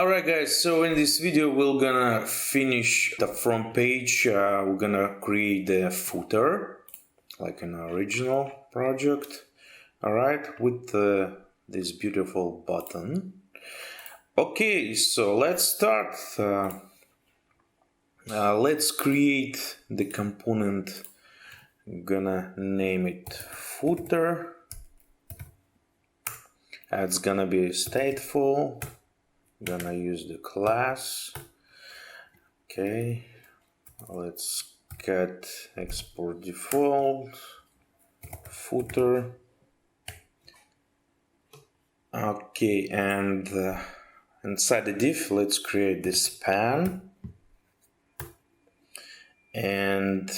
Alright guys, so in this video we're gonna finish the front page. We're gonna create the footer like an original project. Alright, with this beautiful button. Okay, so let's start. Let's create the component. I'm gonna name it footer. It's gonna be stateful. Gonna use the class. Okay, let's get export default footer. Okay, and inside the div, let's create this span, and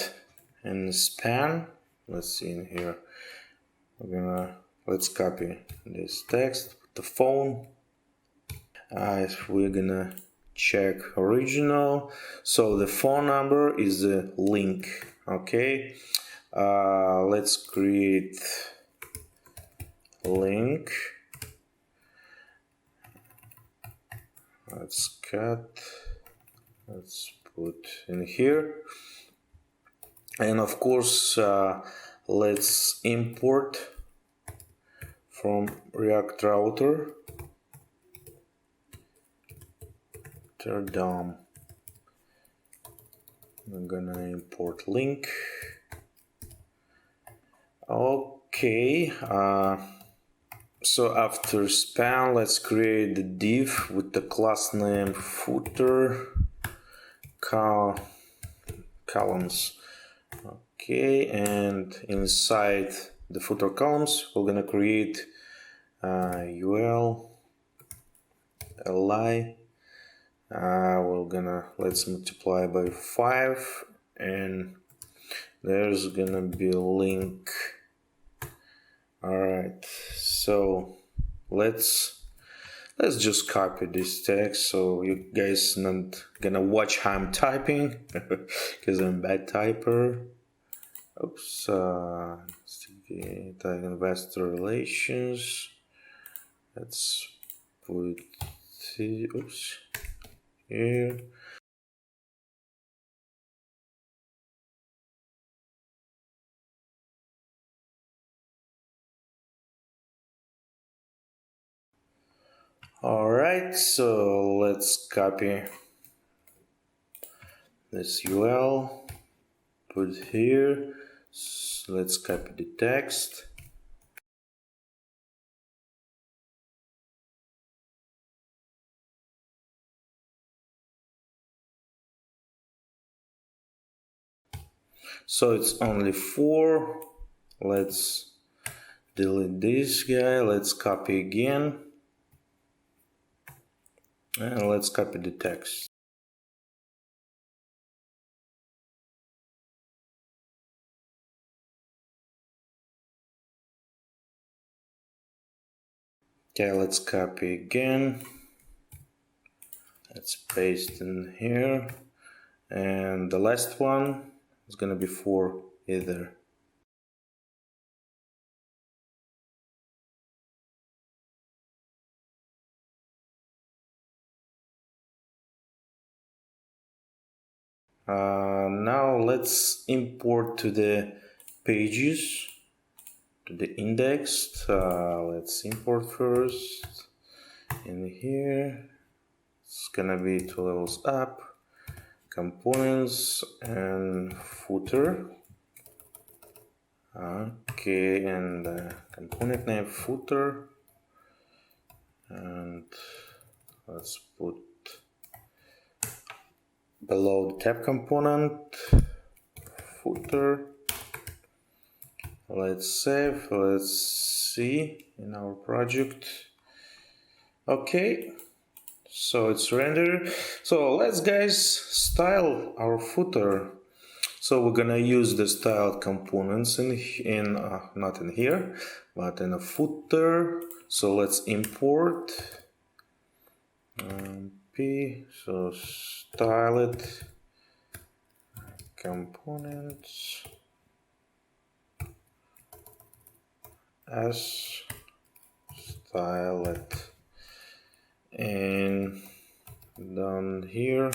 in the span, let's see in here, let's copy this text, the phone. We're gonna check original, so the phone number is the link. Okay, let's create link. Let's cut, let's put in here, and of course let's import from React router DOM. I'm gonna import link. Okay, so after span, let's create the div with the class name footer columns. Okay, and inside the footer columns, we're gonna create ul li. Let's multiply by 5, and there's gonna be a link. Alright, so let's just copy this text so you guys not gonna watch how I'm typing because I'm a bad typer. Oops, investor relations. Let's put oops here. Alright, so let's copy this UL, put here. So let's copy the text. So it's only 4. Let's delete this guy. Let's copy again. And let's copy the text. Okay, let's copy again. Let's paste in here. And the last one is gonna be 4 either. Now let's import to the pages, to the index. Let's import first in here. It's gonna be 2 levels up, components and footer. Okay, and component name footer, and let's put below the tab component footer. Let's save. Let's see in our project. Okay, so it's rendered. So let's guys style our footer. So we're gonna use the styled components in not in here, but in a footer. So let's import so style it components as style it, and down here.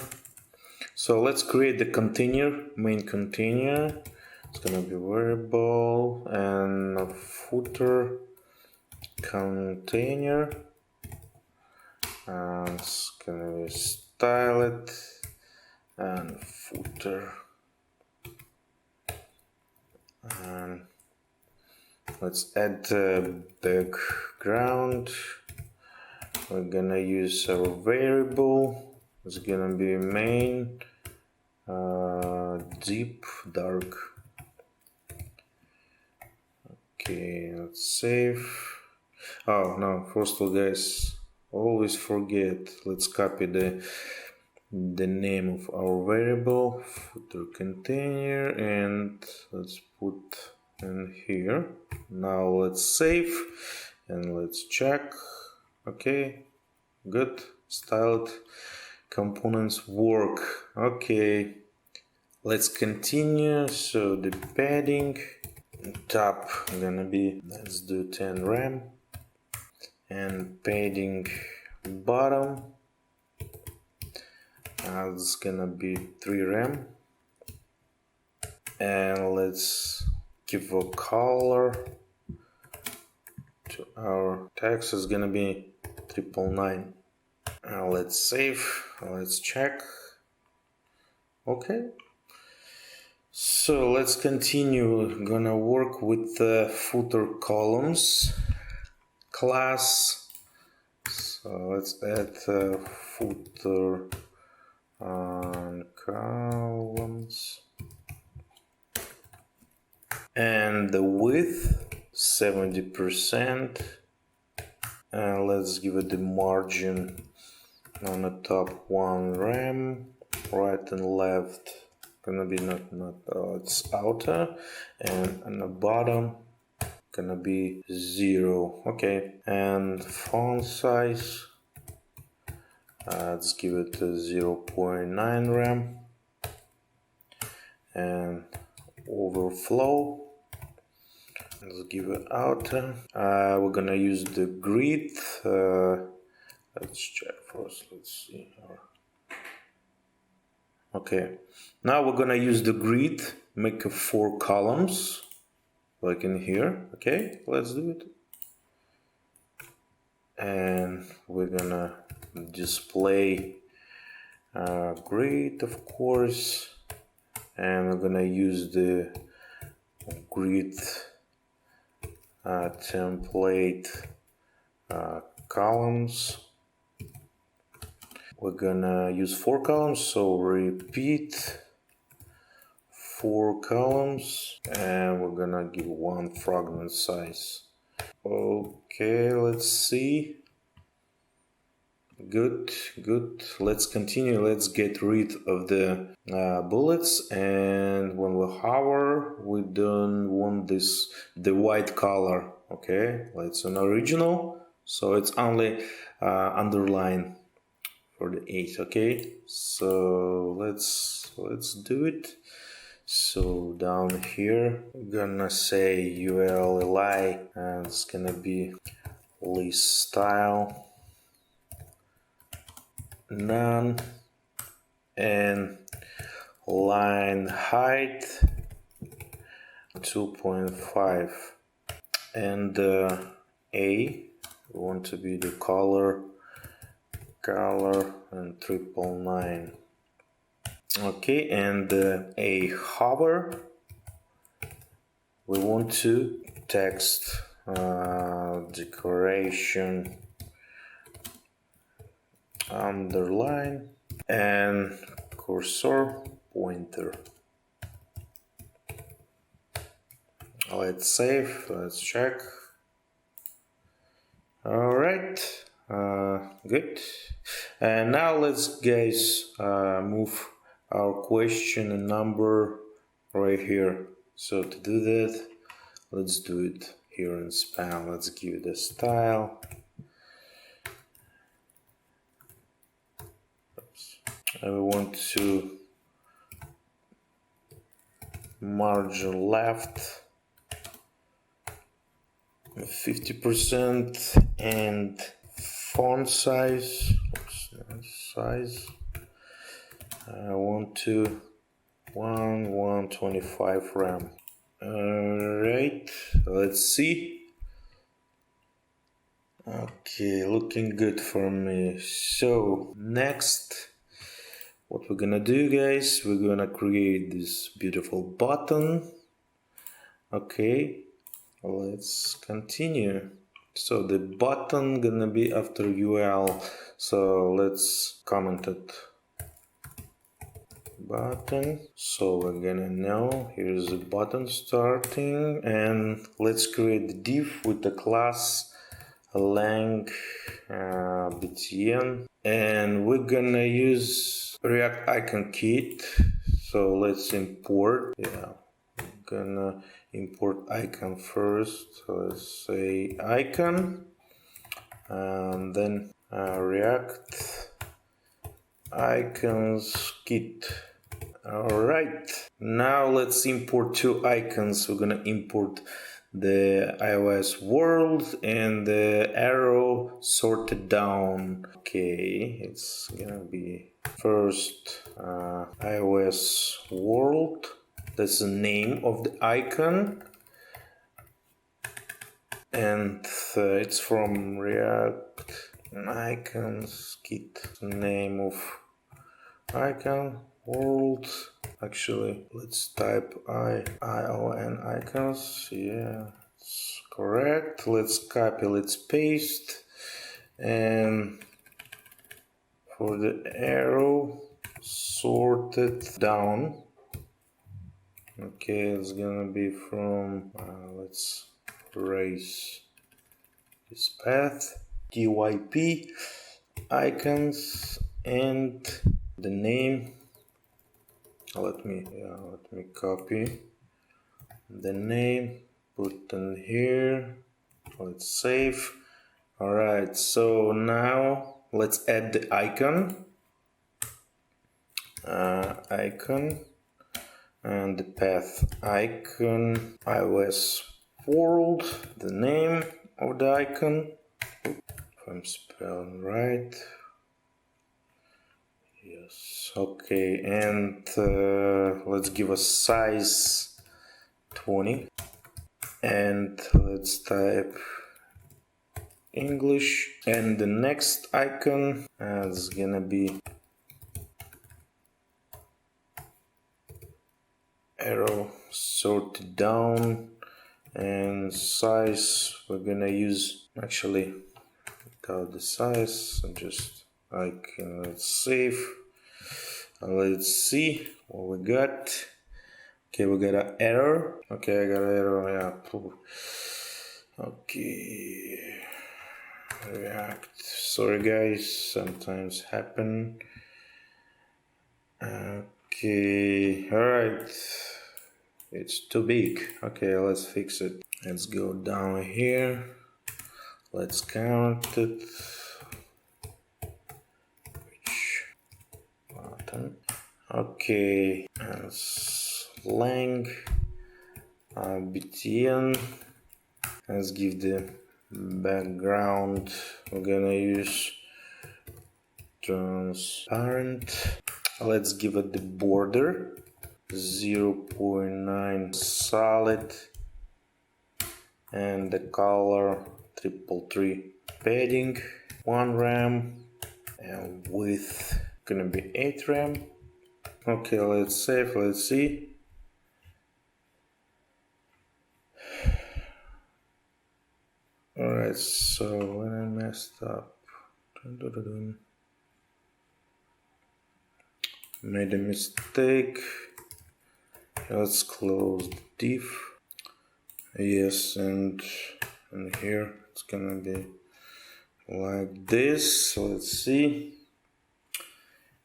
So let's create the container, main container. It's gonna be variable and a footer container, and it's gonna be style it and footer, and let's add the background. We're gonna use our variable. It's gonna be main deep dark. Okay, let's save. Oh no, first of all, guys, always forget. Let's copy the name of our variable, footer container, and let's put in here. Now let's save and let's check. Okay, good, styled components work. Okay, let's continue. So the padding top gonna be, let's do 10 rem, and padding bottom it's gonna be 3 rem, and let's give a color to our text. Is gonna be 999. Let's save, let's check. Okay, so let's continue. Gonna work with the footer columns class. So let's add footer columns, and the width 70%, and let's give it the margin on the top 1 rem, right and left gonna be not it's outer, and on the bottom gonna be 0. Okay, and font size, let's give it a 0.9 rem, and overflow, let's give it outer. We're gonna use the grid. Let's check first. Let's see. Okay, now we're gonna use the grid, make 4 columns like in here. Okay, let's do it. And we're gonna display grid, of course, and we're gonna use the grid template columns. We're gonna use 4 columns, so repeat 4 columns, and we're gonna give 1 fragment size. Okay, let's see. Good, good. Let's continue. Let's get rid of the bullets, and when we hover, we don't want the white color. Okay, it's an original, so it's only underline for the 8. Okay, so let's do it. So down here we're gonna say ULLI, and it's gonna be list style none, and line height 2.5, and A we want to be the color and 999. Okay, and a hover, we want to text decoration underline, and cursor pointer. Let's save, let's check. Alright, good. And now let's guys move our question and number right here. So to do that, let's do it here in span. Let's give it a style. And we want to margin left 50%, and font size, size. I want to 125 RAM. Alright, let's see. Okay, looking good for me. So next, what we're gonna do, guys, we're gonna create this beautiful button. Okay, let's continue. So the button gonna be after UL. So let's comment it. Button. So we're gonna know here's the button starting, and let's create the div with the class lang btn, and we're gonna use React icon kit. So let's import. Yeah, we're gonna import icon first. So let's say icon, and then React icons kit. Alright, now let's import two icons. We're gonna import the iOS world and the arrow sorted down. Okay, it's gonna be first iOS world. That's the name of the icon, and it's from React icons kit. Name of icon world. Actually, let's type ion icons. Yeah, it's correct. Let's copy, let's paste, and for the arrow, sort it down. Okay, it's gonna be from let's erase this path. typ icons and the name. Let me copy the name, put in here. Let's save. Alright, so now let's add the icon. Icon and the path icon iOS world, the name of the icon. If I'm spelling right. Yes, okay, and let's give a size 20, and let's type English, and the next icon is gonna be arrow sorted down, and size we're gonna use actually without the size, just icon. Let's save. Let's see what we got. Okay, we got an error. Okay, I got an error. Yeah. Okay. React. Sorry, guys. Sometimes happen. Okay. All right. It's too big. Okay, let's fix it. Let's go down here. Let's count it. Button. Okay, lang btn. Let's give the background. We're gonna use transparent. Let's give it the border 0.9 solid, and the color 333. Padding 1 RAM, and width gonna be 8 RAM. Okay, let's save. Let's see. Alright, so when I messed up, made a mistake. Let's close the div. Yes, and here it's gonna be like this. Let's see.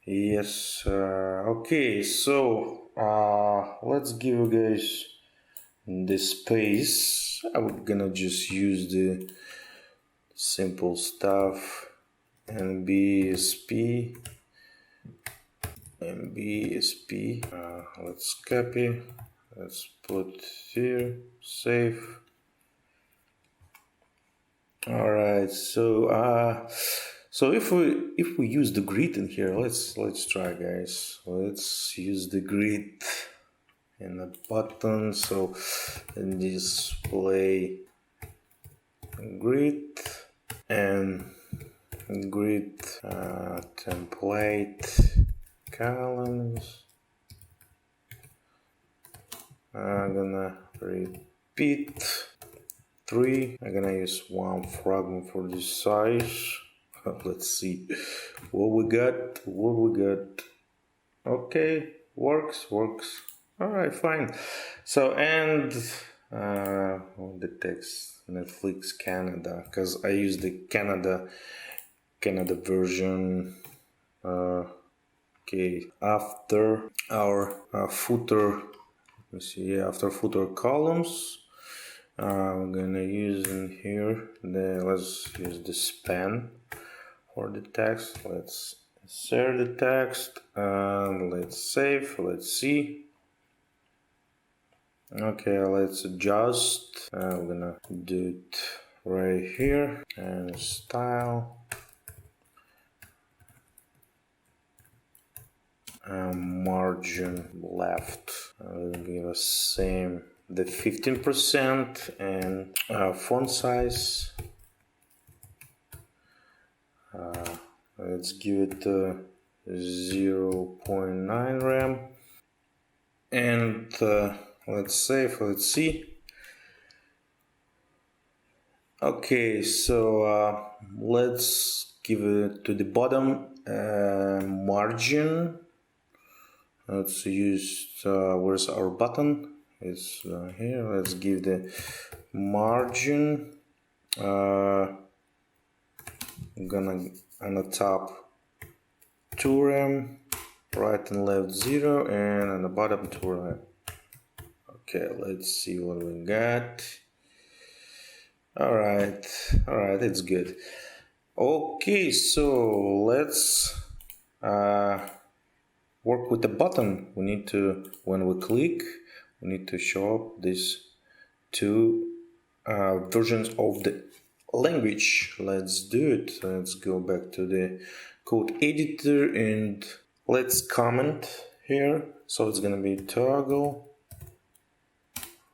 Yes. Okay, so let's give you guys the space. I'm gonna just use the simple stuff. NBSP. Let's copy. Let's put here. Save. Alright, so So if we use the grid in here, let's try, guys. Let's use the grid in the button. So in display grid and grid template columns. I'm gonna repeat 3. I'm gonna use one fragment for this size. Let's see what we got. Okay, works. All right, fine. So, and the text Netflix Canada, because I use the Canada version. Okay, after our footer. Let me see. Yeah, after footer columns. I'm gonna use in here. Let's use the span for the text. Let's insert the text and let's save. Let's see. Okay, let's adjust. I'm gonna do it right here and style and margin left. I'll give us same the 15% and font size. Let's give it 0.9 RAM and let's save. Let's see. Okay, so let's give it to the bottom margin. Let's use where's our button? It's here. Let's give the margin. I'm gonna on the top 2 RAM, right and left 0, and on the bottom 2 RAM. Okay, let's see what we got. Alright, it's good. Okay, so let's work with the button. We need to, when we click, we need to show up these 2 versions of the language. Let's do it. Let's go back to the code editor and let's comment here. So it's gonna be toggle.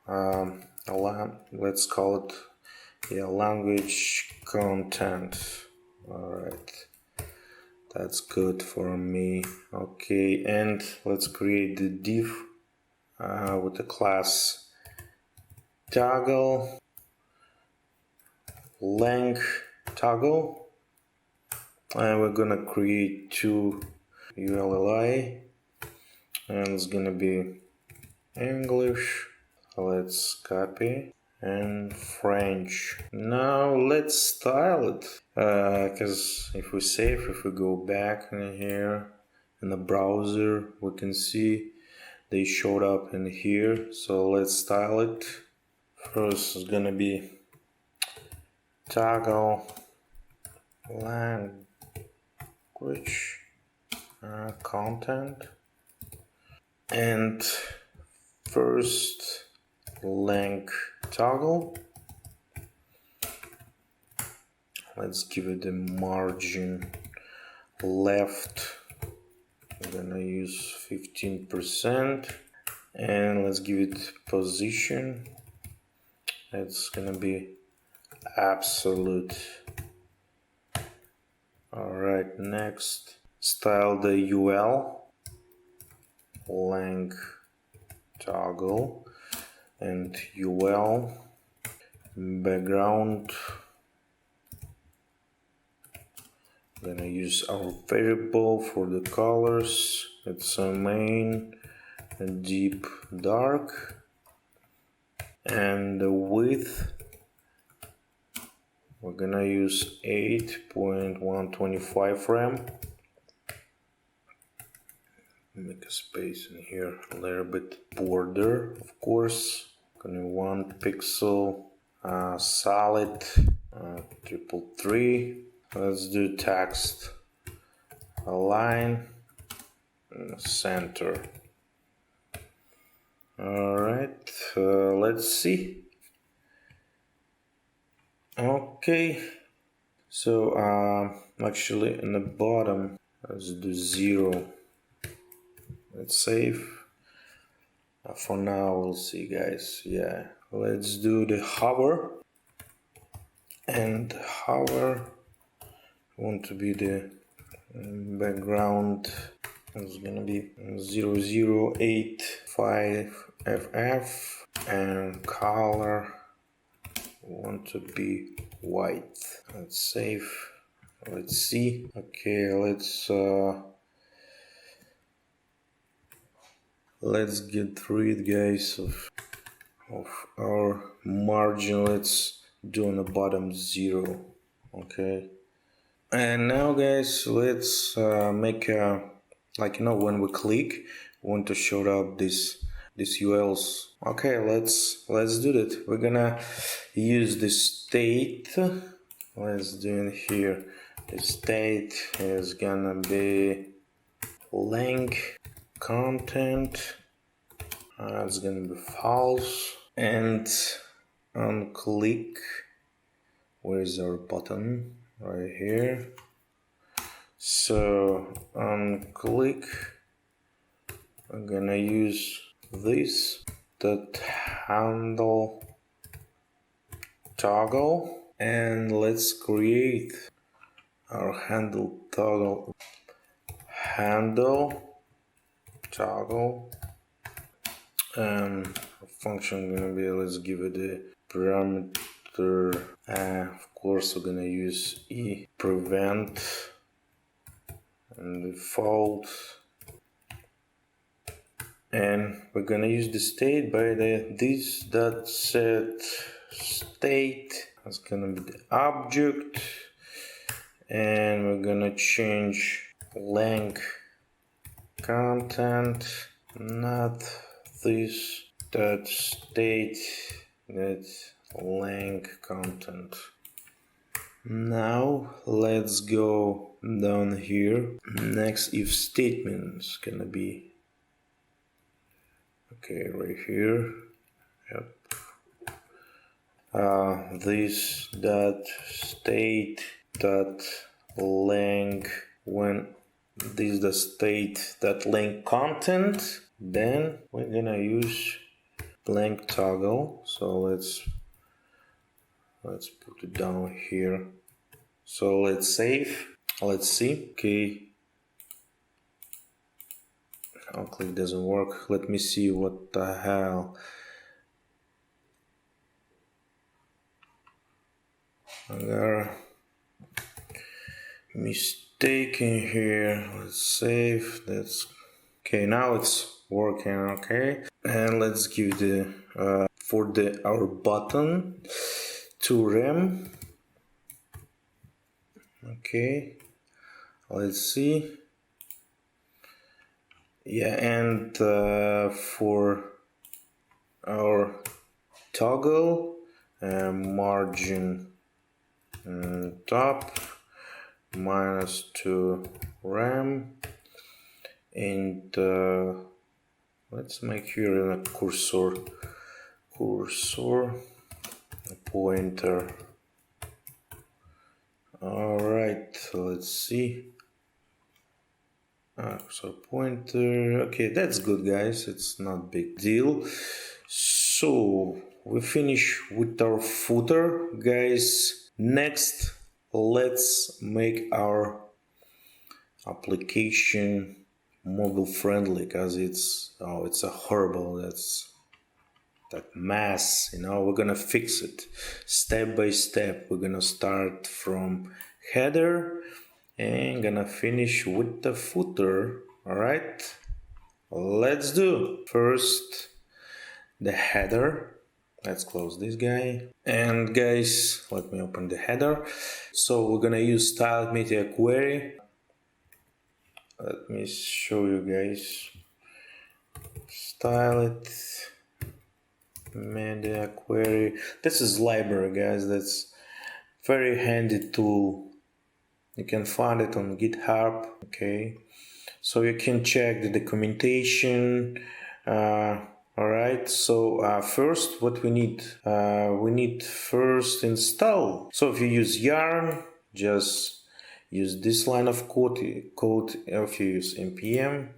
Let's call it language content. Alright, that's good for me. Okay, and let's create the div with the class toggle length toggle, and we're gonna create 2 ULLI, and it's gonna be English. Let's copy and French. Now let's style it, because if we go back in here in the browser, we can see they showed up in here. So let's style it. First is gonna be toggle language content, and first length toggle. Let's give it the margin left. I'm gonna use 15%, and let's give it position. It's gonna be absolute. Alright, next, style the UL length toggle and UL background. I'm gonna use our variable for the colors. It's a main, a deep, dark, and the width we're gonna use 8.125 RAM. Make a space in here, a little bit border, of course. Gonna 1 pixel, solid, 333. Let's do text, align, center. Alright, let's see. Okay, So actually in the bottom, let's do 0. Let's save. For now, we'll see, guys. Yeah, let's do the hover. And hover want to be the background. It's gonna be 0085FF, and color want to be white. Let's save. Let's see. Okay, let's get rid, guys, of our margin. Let's do on the bottom 0. Okay, and now, guys, let's make a, like, when we click, we want to show up this ULs. Okay, let's do that. We're gonna use the state. Let's do it here. The state is gonna be link content. It's gonna be false. And on click, where's our button? Right here. So on click, I'm gonna use this that handle toggle, and let's create our handle toggle. Function gonna be, let's give it a parameter. Of course, we're gonna use prevent and default, and we're gonna use the state by this dot set state. That's gonna be the object, and we're gonna change length content, not this dot state, that's length content. Now let's go down here. Next if statement is gonna be, okay, right here. Yep. This dot state dot length, when this the state that length content, then we're gonna use blank toggle. So let's put it down here. So let's save. Let's see. Okay, I'll click, doesn't work. Let me see what the hell. I got a mistake in here. Let's save. That's okay. Now it's working. Okay, and let's give the for our button to rem. Okay, let's see. Yeah, and for our toggle, margin top -2 rem, and let's make here a cursor a pointer. All right, let's see. So pointer. Okay, that's good, guys. It's not big deal. So we finish with our footer, guys. Next, let's make our application mobile friendly, because it's a horrible, that mess, we're gonna fix it step by step. We're gonna start from header and gonna finish with the footer. All right, let's do first the header. Let's close this guy, and guys, let me open the header. So we're gonna use styled media query. Let me show you guys. Style it media query. This is library, guys. That's very handy tool. You can find it on GitHub. Okay, so you can check the documentation. All right, so first what we need first install. So if you use yarn, just use this line of code if you use npm.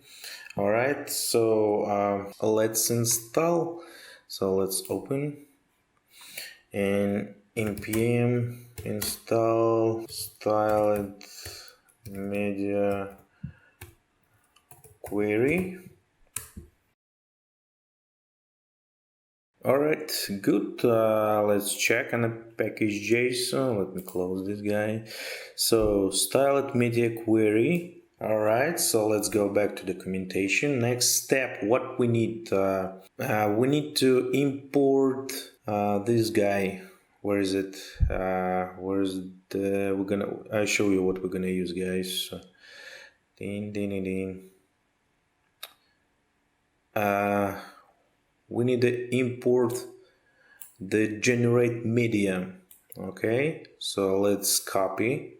All right, so let's install. So let's open and npm install styled media query. All right, good. Let's check on the package JSON. Let me close this guy. So styled media query. All right, so let's go back to documentation. Next step, what we need? We need to import this guy. Where is it? Where's the? I'll show you what we're gonna use, guys. Ding, ding, ding, ding. We need to import the generate media. Okay, so let's copy.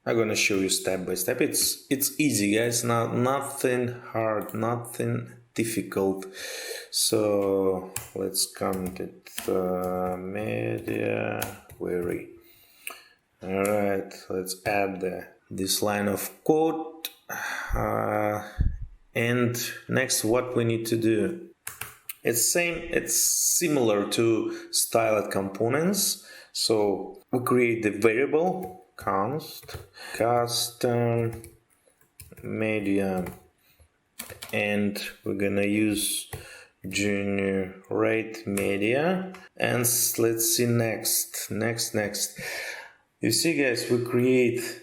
I'm gonna show you step by step. It's easy, guys. Nothing hard, nothing difficult. So let's comment it media query. All right, let's add this line of code. And next, what we need to do? It's similar to styled components. So we create the variable const custom media, and we're gonna use generate media. And let's see next. You see, guys, we create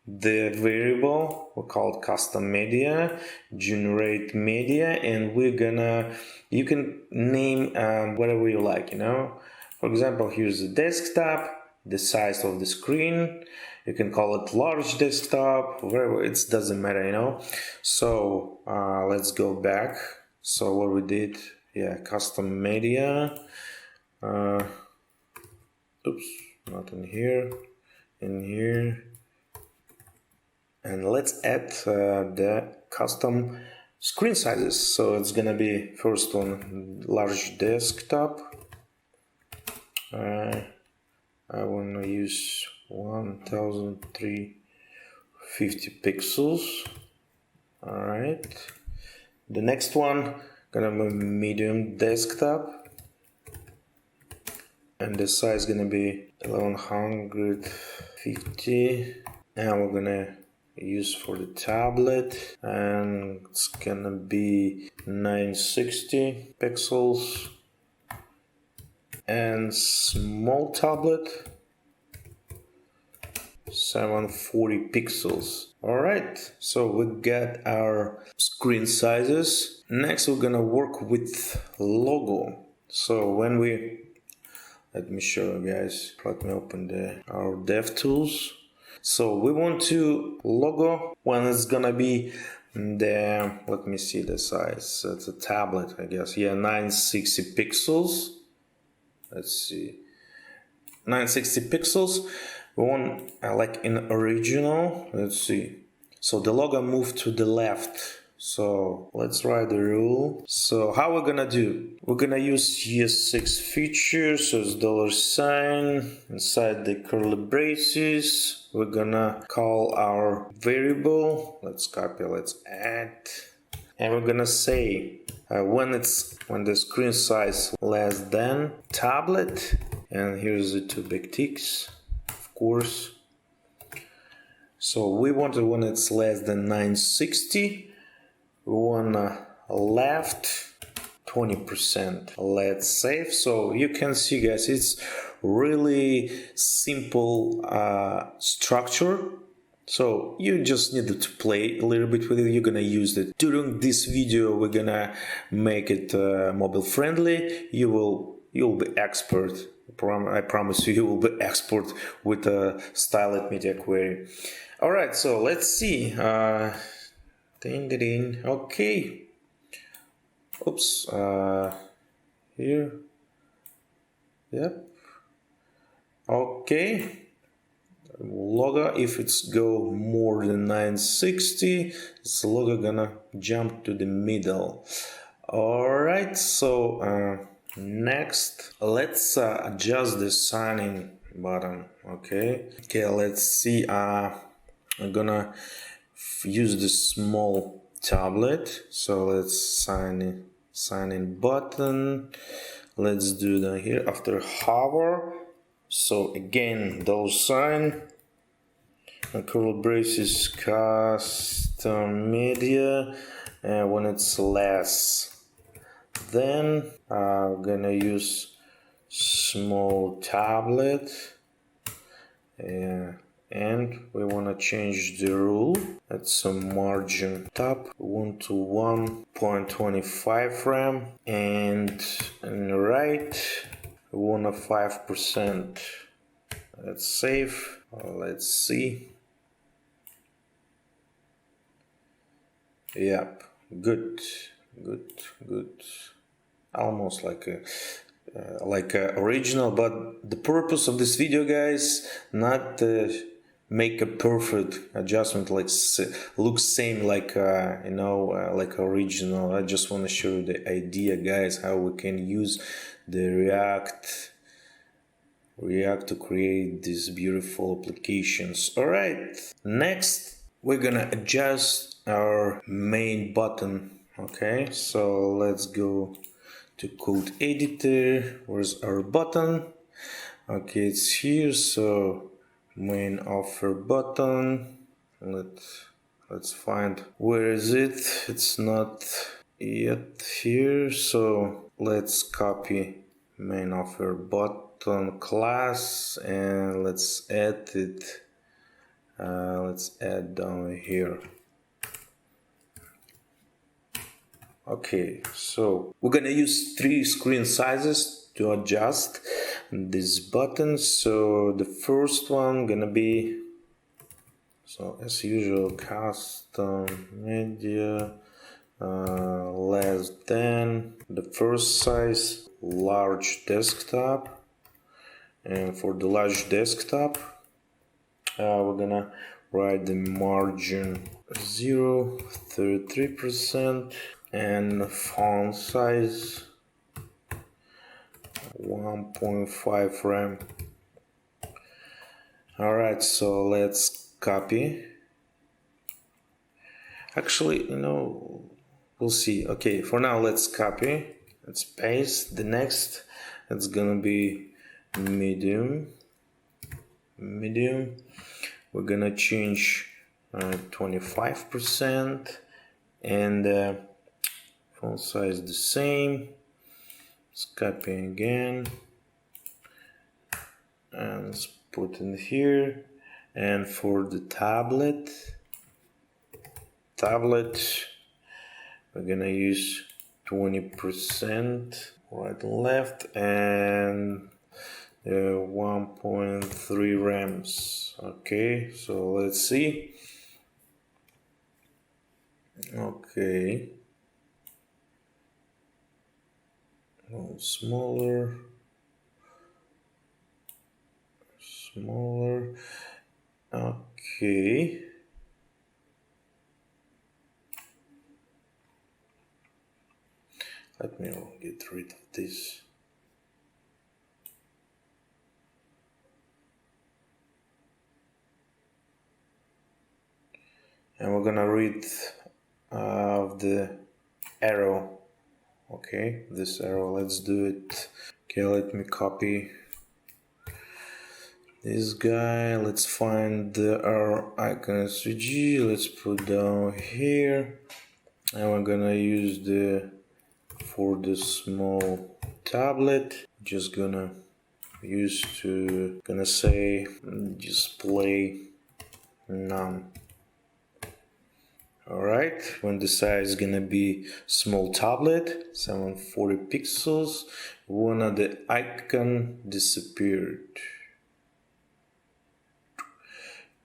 the variable, we call it custom media, generate media, and you can name whatever you like, you know. For example, here's the desktop, the size of the screen. You can call it large desktop, whatever, it doesn't matter, you know. So let's go back. So what we did, yeah, custom media. Oops, not in here, in here. And let's add the custom screen sizes. So it's gonna be first one, large desktop. I wanna use 1350 pixels. All right. The next one gonna be medium desktop, and the size gonna be 1150. And we're gonna use for the tablet, and it's gonna be 960 pixels. And small tablet, 740 pixels. All right, so we got our screen sizes. Next, we're gonna work with logo. So when let me show you guys. Let me open our dev tools. So we want to logo when it's gonna be let me see the size. It's a tablet, I guess. Yeah, 960 pixels. Let's see, 960 pixels. We want like in original. Let's see. So the logo moved to the left. So let's write the rule. So how we're gonna do? We're gonna use ES6 features. So it's $sign inside the curly braces. We're gonna call our variable. Let's copy. Let's add. And we're gonna say when the screen size less than tablet, and here's the two big ticks, of course. So we want it when it's less than 960. We want left 20%. Let's save. So you can see, guys, it's really simple structure. So you just need to play a little bit with it. You're gonna use it. During this video, we're gonna make it mobile friendly. You'll be expert. I promise you will be expert with a styled media query. All right, so let's see. Okay. Oops. Here. Yep. Okay. Logo, if it's go more than 960, this logo gonna jump to the middle. All right, so next let's adjust the signing button. Okay, let's see. I'm gonna use this small tablet, so let's sign in button. Let's do that here after hover. So again, $sign, curly braces, custom media, and when it's less, then I'm gonna use small tablet. And we want to change the rule. That's a margin top 1 to 1.25 RAM, and right we want a 5%. Let's save. Let's see. Yep, good. Almost like a original, but the purpose of this video, guys, not make a perfect adjustment like looks same like like original. I just want to show you the idea, guys, how we can use the React to create these beautiful applications. All right, next we're gonna adjust our main button. Okay, so let's go to code editor. Where's our button? Okay, it's here. So main offer button. Let's find where is it. It's not yet here. So let's copy main offer button class and let's add it. Let's add down here. Okay, so we're gonna use 3 screen sizes to adjust this button. So the first one gonna be, so as usual, custom media, less than the first size, large desktop. And for the large desktop, we're gonna write the margin 0.33%. and font size 1.5 RAM. Alright, so let's copy. Actually, we'll see. Okay, for now let's copy. Let's paste. The next, it's gonna be medium. We're gonna change 25% and font size the same. Let's copy again and let's put in here. And for the tablet, we're gonna use 20% right and left and 1.3 RAMs. Okay, so let's see. Okay. Smaller. Okay. Let me get rid of this. And we're gonna read the arrow. Okay, this arrow, let's do it. Okay, let me copy this guy. Let's find our icon SVG. Let's put down here, and we're gonna use for the small tablet. Just gonna say display none. Alright, when the size is gonna be small tablet, 740 pixels, one of the icon disappeared.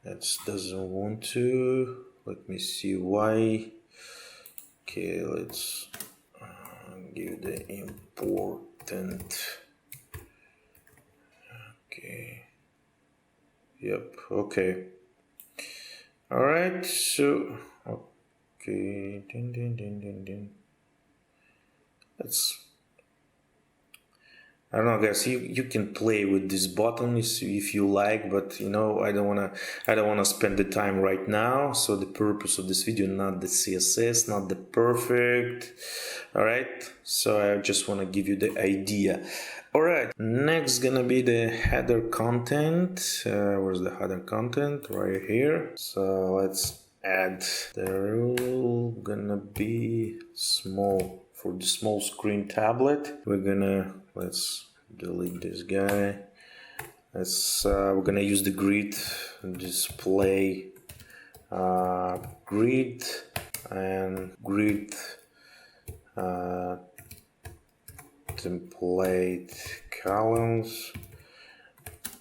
That doesn't want to. Let me see why. Okay, let's give the important. Okay. Yep. Okay. All right. So. Okay. Let's I don't know, guys. You can play with this button if you like, but you know I don't wanna spend the time right now. So the purpose of this video, not the CSS, not the perfect. All right. So I just wanna give you the idea. All right. Next gonna be the header content. Where's the header content? Right here. So let's add the rule. Gonna be small. For the small screen tablet, let's delete this guy. We're gonna use the grid display grid and grid template columns,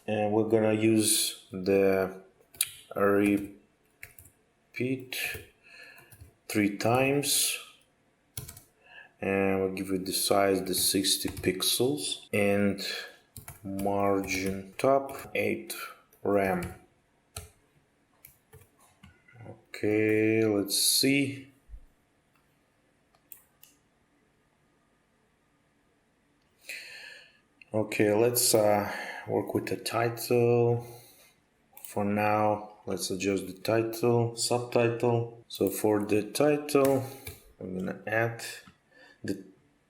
and we're gonna use the repeat 3 times. And we'll give it the size, the 60 pixels, and margin top 8 RAM. Okay, let's see. Okay, let's work with the title. For now, let's adjust the title, subtitle. So for the title, I'm gonna add the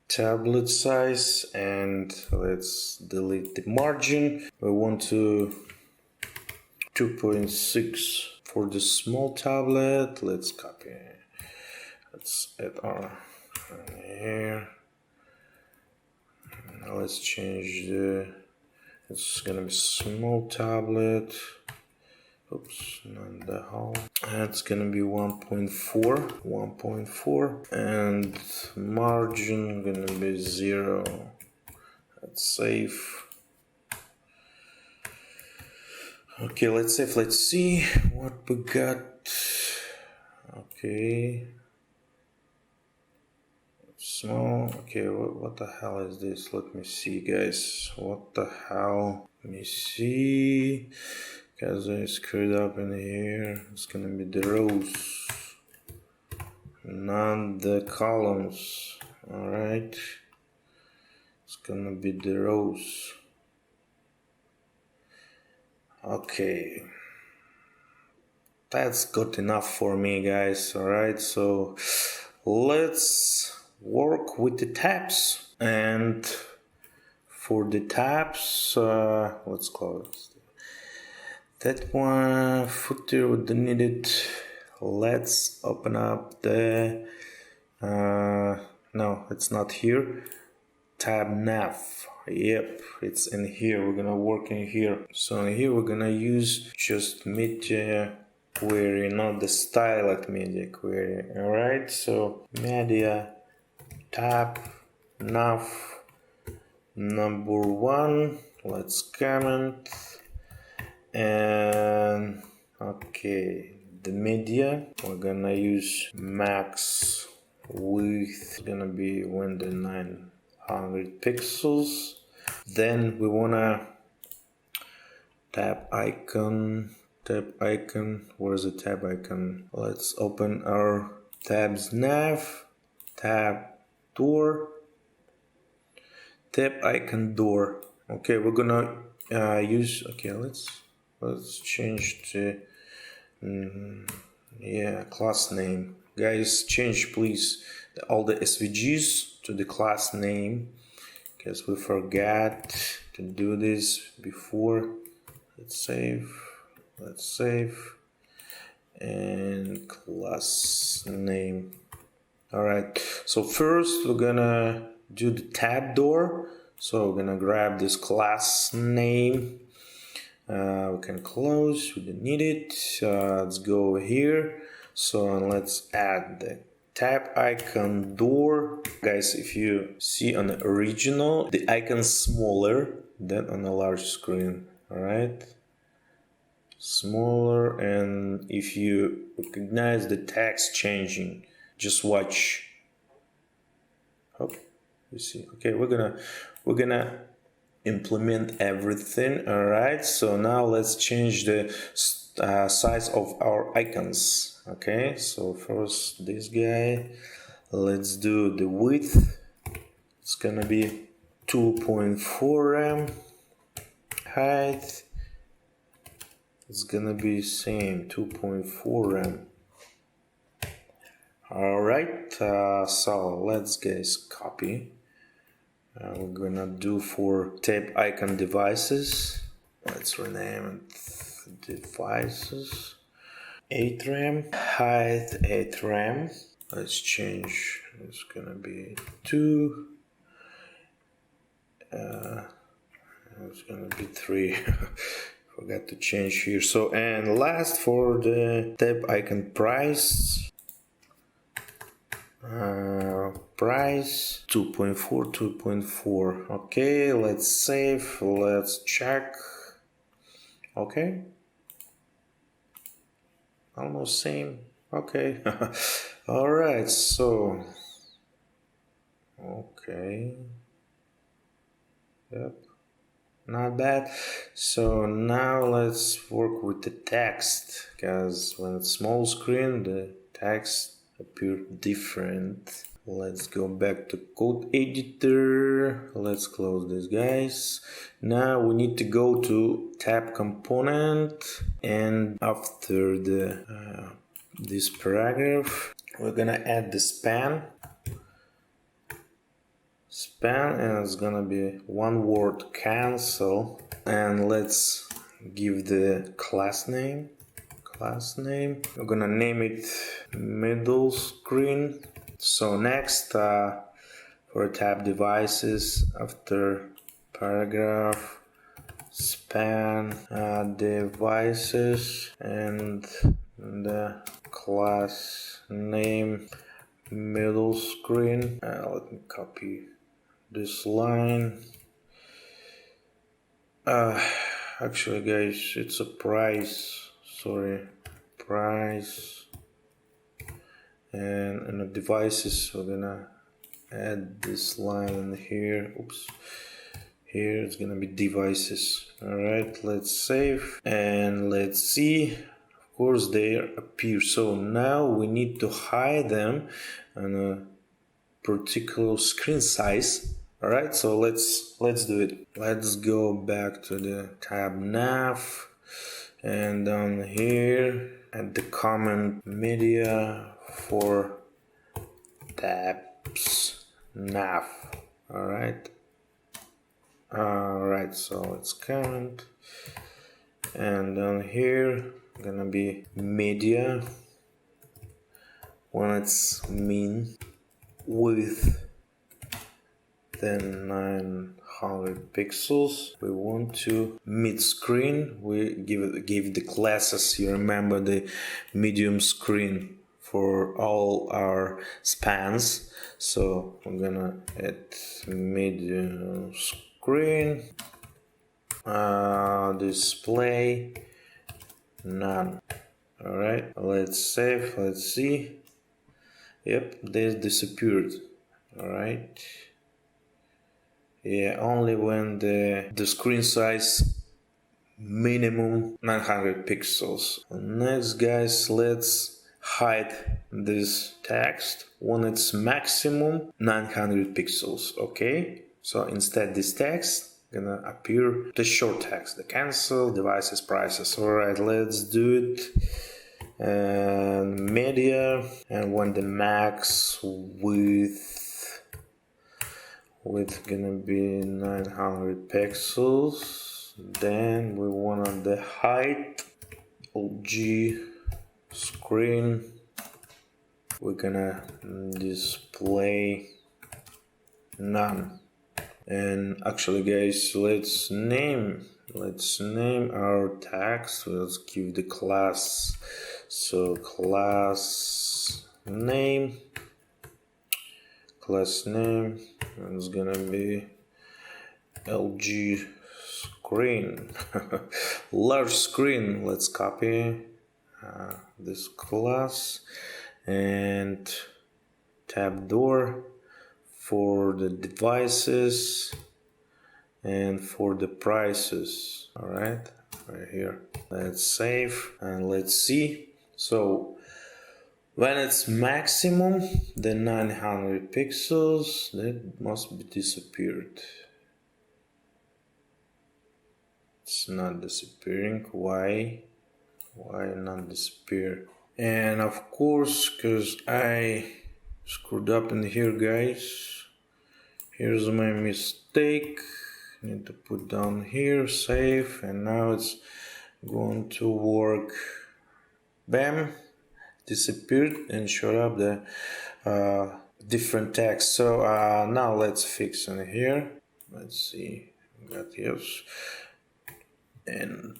tablet size, and let's delete the margin. We want to 2.6 for the small tablet. Let's copy. Let's add our here. Now let's change it's gonna be small tablet. Oops, not the whole. It's gonna be 1.4, and margin gonna be 0. Let's save. Okay, let's save. Let's see what we got. Okay, small. Okay, what the hell is this? Let me see, guys. What the hell? Let me see. Because I screwed up in here. It's gonna be the rows, not the columns. Alright, it's gonna be the rows. Okay, that's good enough for me, guys. Alright, so let's work with the tabs. And for the tabs, let's close that one. Footer with the needed. Let's open up the no, it's not here. Tab nav. Yep, it's in here. We're gonna work in here. So in here we're gonna use just media query, not the styled media query. Alright, so media tab nav number 1. Let's comment. And okay, the media, we're gonna use max width, gonna be 900 pixels. Then we wanna tab icon. Where's the tab icon? Let's open our tabs nav, tab door, tab icon door. Okay, we're gonna use, okay, let's change to class name. Guys, change please all the SVGs to the class name, because we forgot to do this before. Let's save, and class name. Alright, so first we're gonna do the tab door. So we're gonna grab this class name. We can close, we don't need it. Let's go over here. So let's add the tab icon door. Guys, if you see on the original, the icon's smaller than on a large screen. Alright, smaller, and if you recognize the text changing, just watch. Okay, you see. Okay, we're gonna implement everything. All right, so now let's change the size of our icons. Okay, so first this guy, let's do the width. It's gonna be 2.4 rem. Height, it's gonna be same, 2.4 rem. Alright, so let's guys copy. We're gonna do for tab icon devices. Let's rename it devices. 8 rem. Height 8 rem. Let's change. It's gonna be 2. It's gonna be 3. Forgot to change here. So, and last for the tab icon price. Price 2.4. Okay, let's save, let's check. Okay, almost same. Okay. All right, so okay, yep, not bad. So now let's work with the text, because when it's small screen the text appear different. Let's go back to code editor. Let's close this, guys. Now we need to go to tab component, and after the this paragraph we're gonna add the span, and it's gonna be one word cancel, and let's give the class name. We're gonna name it middle screen. So next, for tab devices, after paragraph, span devices, and the class name middle screen. Let me copy this line. Actually, guys, it's a price. Sorry, price. And in the devices we're gonna add this line in here. Oops, here it's gonna be devices. All right, let's save and let's see. Of course they appear. So now we need to hide them on a particular screen size. All right, so let's do it. Let's go back to the tab nav, and down here at the comment media for tabs nav. Alright, so it's comment, and down here gonna be media when it's mean with then 900 pixels. We want to mid screen. We give the classes. You remember the medium screen for all our spans. So I'm gonna add medium screen. Display none. All right. Let's save. Let's see. Yep, they disappeared. All right. Yeah, only when the screen size minimum 900 pixels. Next, guys, let's hide this text when it's maximum 900 pixels. Okay, so instead this text gonna appear the short text, the cancel devices prices. All right, let's do it. And media, and when the max width gonna be 900 pixels, then we want the height OG screen, we're gonna display none. And actually, guys, let's name our text. Let's give the class, so class name is gonna be LG screen. Large screen. Let's copy this class, and tab door for the devices and for the prices. All right here. Let's save and let's see. So when it's maximum, the 900 pixels, that must be disappeared. It's not disappearing. Why not disappear? And of course, because I screwed up in here, guys. Here's my mistake. Need to put down here, save, and now it's going to work. Bam, disappeared and showed up the different text. So now let's fix in here. Let's see, got yes, and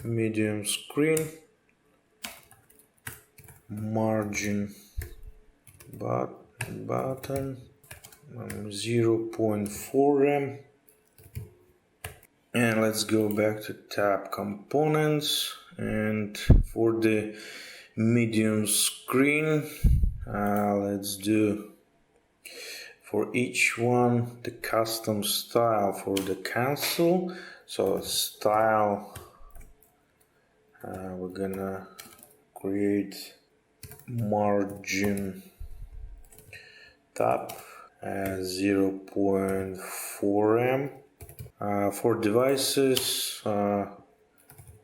medium screen, margin button 0.4 rem. And let's go back to tab components, and for the medium screen, let's do for each one the custom style for the cancel. So style, we're gonna create margin top 0.4 m. For devices,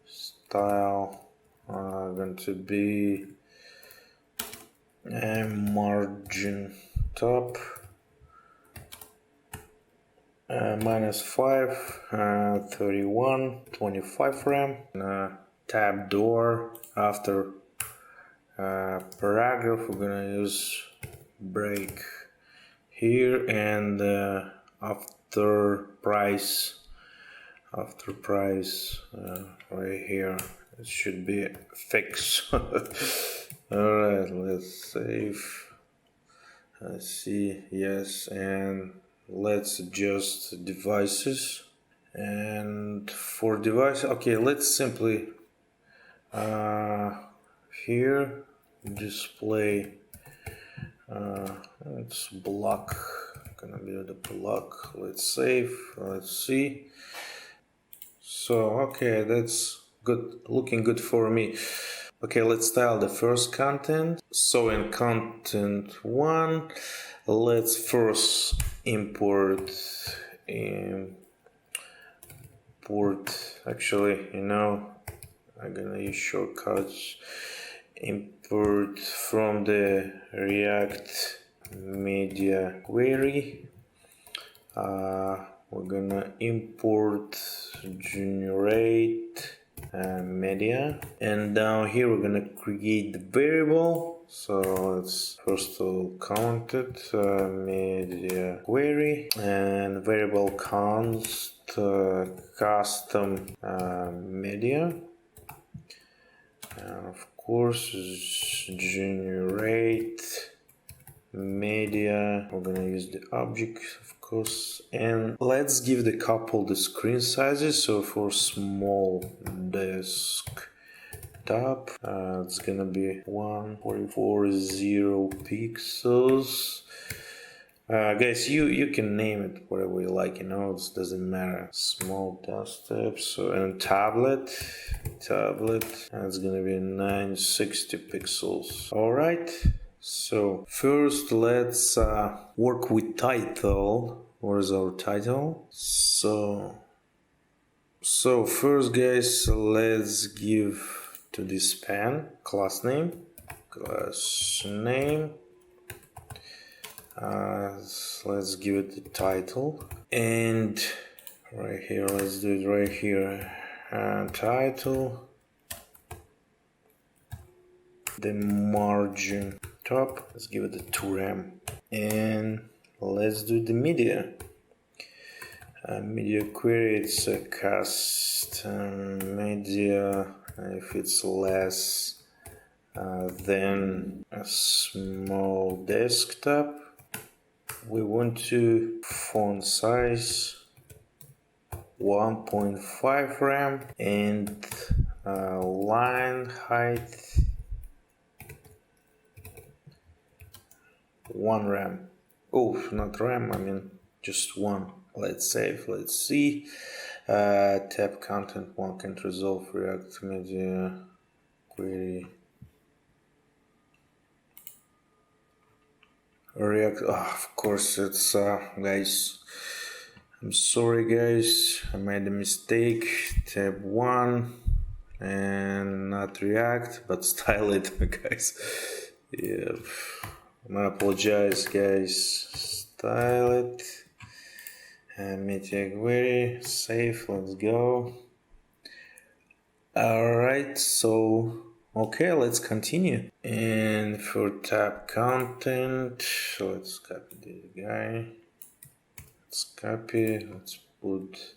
style going to be margin top -5 31 25 rem. Tab door after paragraph, we're gonna use break here, and after price right here, it should be fixed. Alright, let's save. Let's see, yes, and let's adjust devices. And for device, okay, let's simply here display, it's block, gonna be the block. Let's save, let's see. So okay, that's good, looking good for me. Okay, let's style the first content. So in content 1, let's first import actually, I'm gonna use shortcuts. Import from the React media query. We're gonna import generate media, and down here we're gonna create the variable. So let's first of all count it, media query, and variable const custom media, and of course generate media. We're gonna use the object, of course, and let's give the couple the screen sizes. So for small desktop, it's gonna be 1440 pixels. Guys, you can name it whatever you like, it doesn't matter. Small desktop, so, and tablet, it's gonna be 960 pixels. Alright, so first let's work with title. What is our title? So first, guys, let's give to this span class name. Let's give it the title, and right here, let's do it right here, title, the margin top, let's give it the 2 rem, and let's do the media. Media query, it's a custom media. If it's less than a small desktop, we want to font size 1.5 rem, and line height 1 rem. Oh, not rem, I mean just 1. Let's save, let's see. Tab content 1 can resolve React media query. React, of course, it's guys, I'm sorry guys, I made a mistake. Tab 1 and not react but style it, guys. Yeah, I apologize guys. Style it and media query, save, let's go. Alright, so okay, let's continue. And for tab content, let's copy this guy. Let's copy, let's put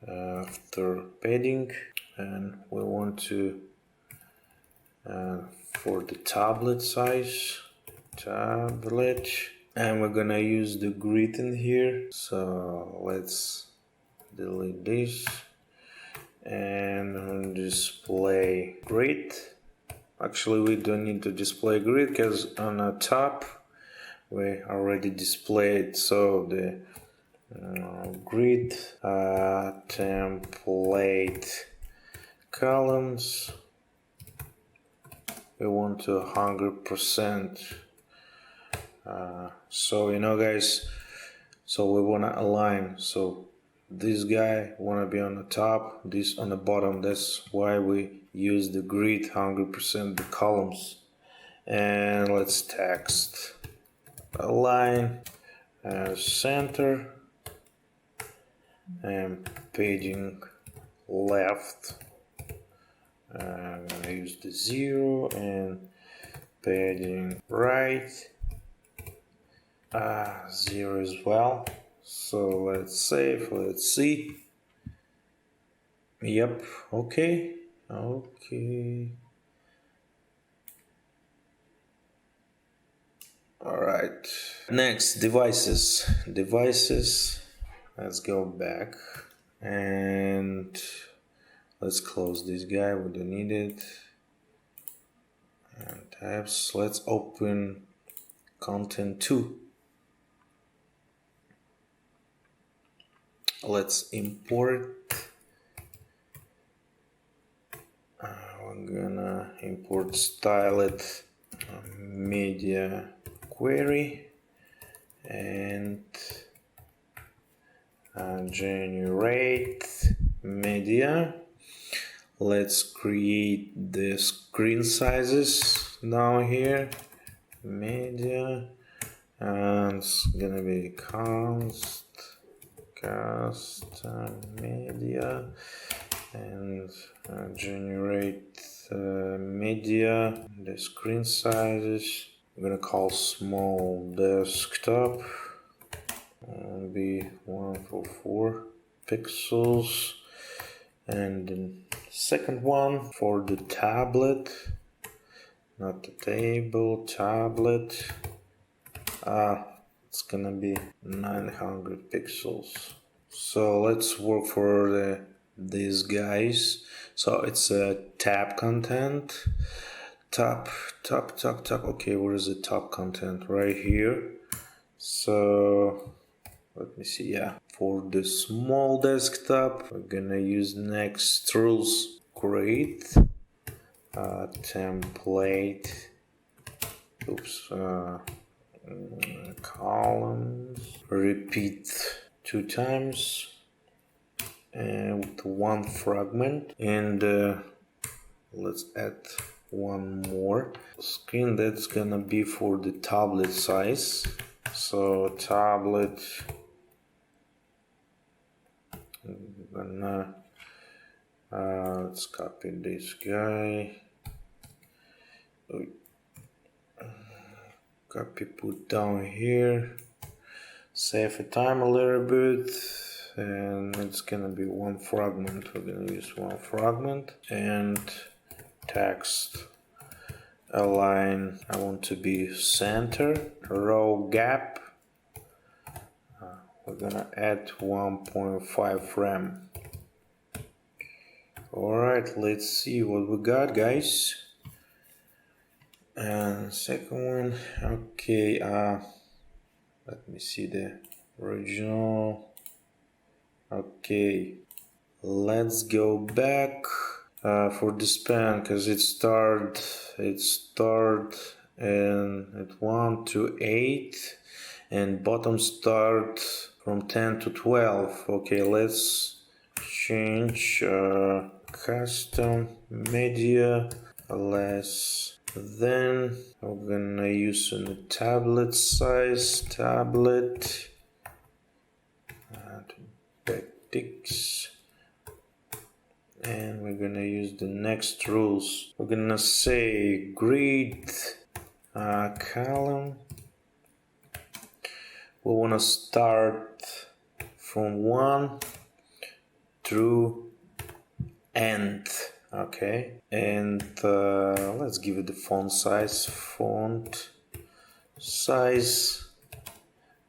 after padding, and we want to for the tablet size, tablet, and we're gonna use the grid in here. So let's delete this and display grid. Actually, we don't need to display grid because on the top we already displayed. So the grid template columns, we want to 100%. So you know guys, so we want to align, so this guy want to be on the top, this on the bottom. That's why we use the grid 100% the columns. And let's text align center and paging left. I'm gonna use the 0 and paging right 0 as well. So let's save, let's see. Yep, okay. Alright, next, devices. Let's go back and let's close this guy, we don't need it. And tabs, let's open content 2. Let's import. We're gonna import stylet media query and generate media. Let's create the screen sizes down here, media, and it's gonna be custom media, and generate media, the screen sizes. I'm gonna call small desktop, be 144 pixels, and the second one for the tablet, not the table, tablet, it's gonna be 900 pixels. So let's work for these guys. So it's a tab content, top. Okay, where is the top content? Right here. So let me see. Yeah, for the small desktop, we're gonna use next rules. Create template. Columns. Repeat 2 times and with 1 fragment, and let's add 1 more screen. That's gonna be for the tablet size. So tablet, gonna let's copy this guy, copy, put down here, save the time a little bit, and it's gonna be 1 fragment. We're gonna use 1 fragment, and text align, I want to be center, row gap, we're gonna add 1.5 frame. Alright, let's see what we got, guys. And second one, okay, let me see the original. Okay, let's go back for the span, because it start and at 1 to 8, and bottom start from 10 to 12. Okay, let's change custom media less. Then we're gonna use a tablet size, tablet and backticks. And we're gonna use the next rules. We're gonna say grid column. We wanna start from 1 through end. Okay, and let's give it the font size.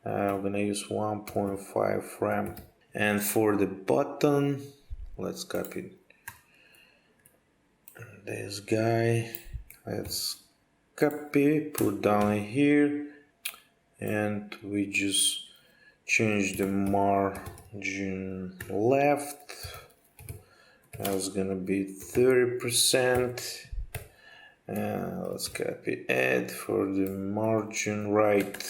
We're gonna use 1.5 rem. And for the button, let's copy this guy. Let's copy, put down here, and we just change the margin left. That's gonna be 30%. Let's copy add for the margin right,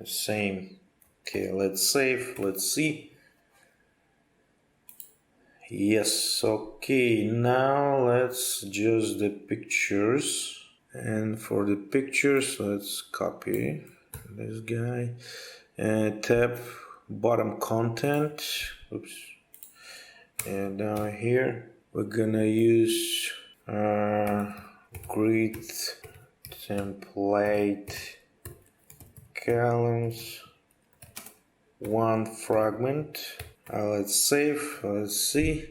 same. Okay, let's save, let's see. Yes, okay, now let's adjust the pictures. And for the pictures, let's copy this guy and tab bottom content. Oops. And down here we're gonna use grid template columns, one fragment. Let's save, let's see.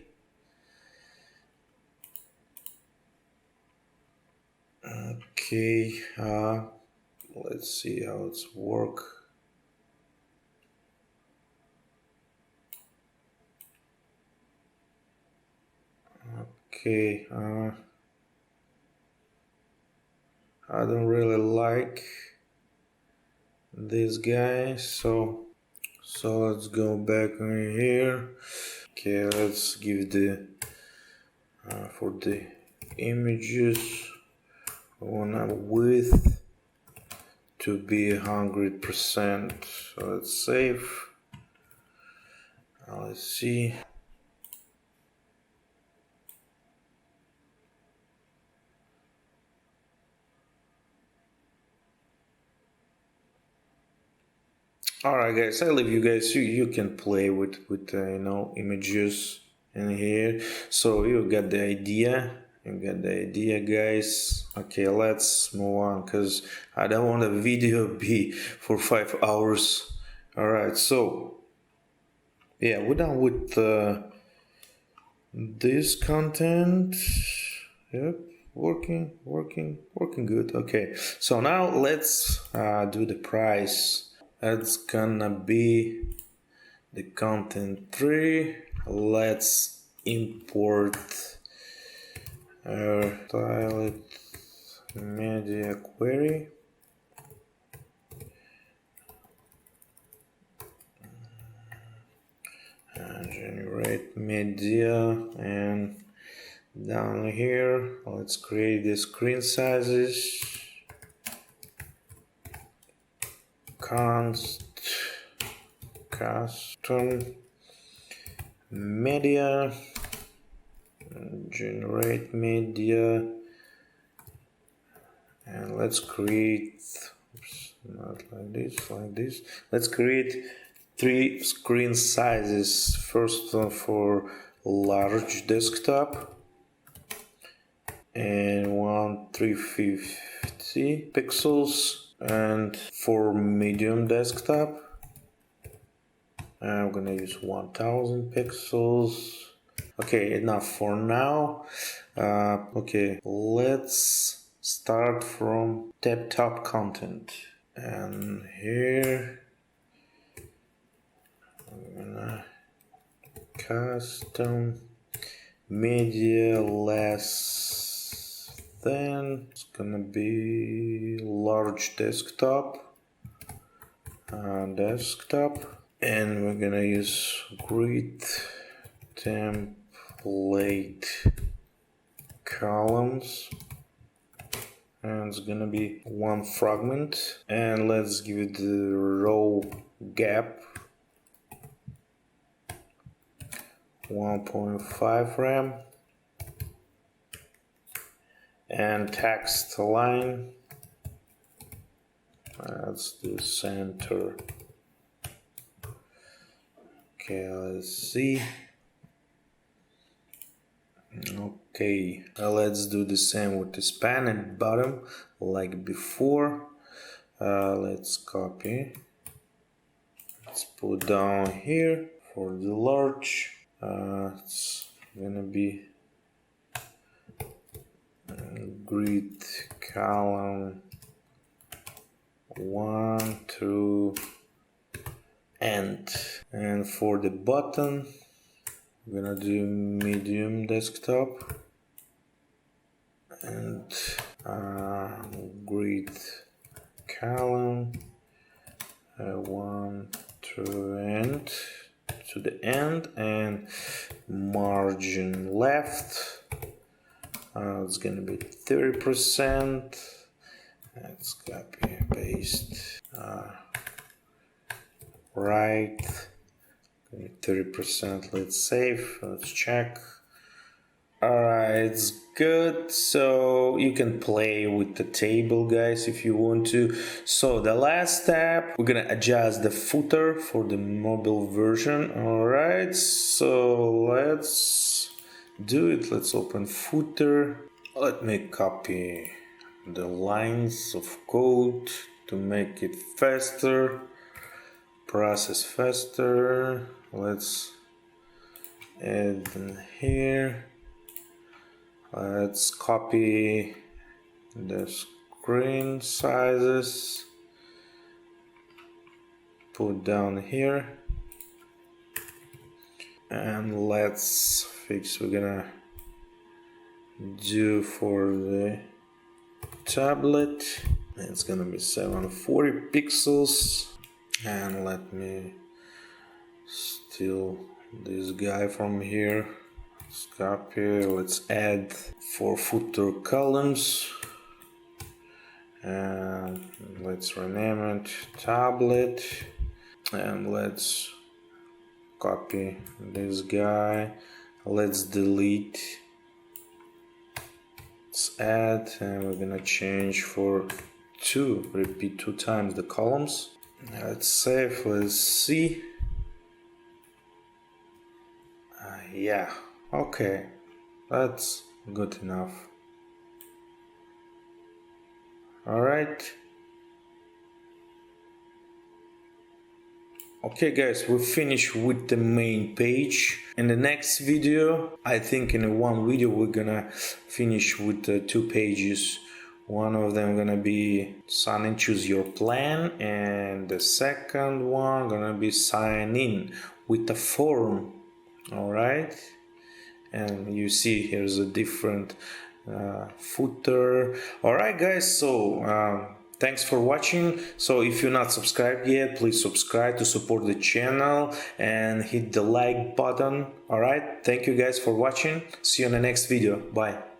Okay, let's see how it's work. Okay, I don't really like this guy, so let's go back in here. Okay, let's give the for the images I want width to be 100%. So let's save. Let's see. Alright guys, I leave you guys, you can play with images in here. So you got the idea, guys. Okay, let's move on, because I don't want a video be for 5 hours. Alright, so yeah, we're done with this content. Yep, working good. Okay, so now let's do the price. That's gonna be the content 3. Let's import our styled media query. Generate media, and down here let's create the screen sizes. Custom media, generate media, and let's create, not like this, let's create 3 screen sizes. First one for large desktop, and 350 pixels, and for medium desktop I'm gonna use 1000 pixels. Okay, enough for now. Okay, let's start from tab top content, and here I'm gonna custom media less than, it's gonna be large desktop, and we're gonna use grid template columns, and it's gonna be one fragment, and let's give it the row gap 1.5 rem, and text line, that's the center. Okay, let's see. Okay, let's do the same with the span and bottom like before. Let's copy. Let's put down here for the large. It's gonna be grid column 1 through end. And for the button, we're gonna do medium desktop and grid column 1 to end to the end, and margin left, it's gonna be 30%. Let's copy paste, right, 30%. Let's save, let's check. Alright, it's good. So you can play with the table, guys, if you want to. So the last step, we're gonna adjust the footer for the mobile version. Alright, so let's do it. Let's open footer. Let me copy the lines of code to make it faster, process faster. Let's add in here. Let's copy the screen sizes, put down here, and let's fix. We're gonna do for the tablet, it's gonna be 740 pixels, and let me steal this guy from here. Let's copy, let's add 4 footer columns, and let's rename it tablet, and let's copy this guy, let's delete, let's add, and we're gonna change for 2, repeat 2 times the columns. Let's save, let's see. Yeah. Okay, that's good enough. Alright. Okay guys, we finished with the main page. In the next video, I think in one video we're gonna finish with the 2 pages. One of them gonna be sign in, choose your plan, and the second one gonna be sign in with a form. Alright. And you see here's a different footer. Alright guys, so thanks for watching. So if you're not subscribed yet, please subscribe to support the channel and hit the like button. Alright, thank you guys for watching. See you in the next video. Bye.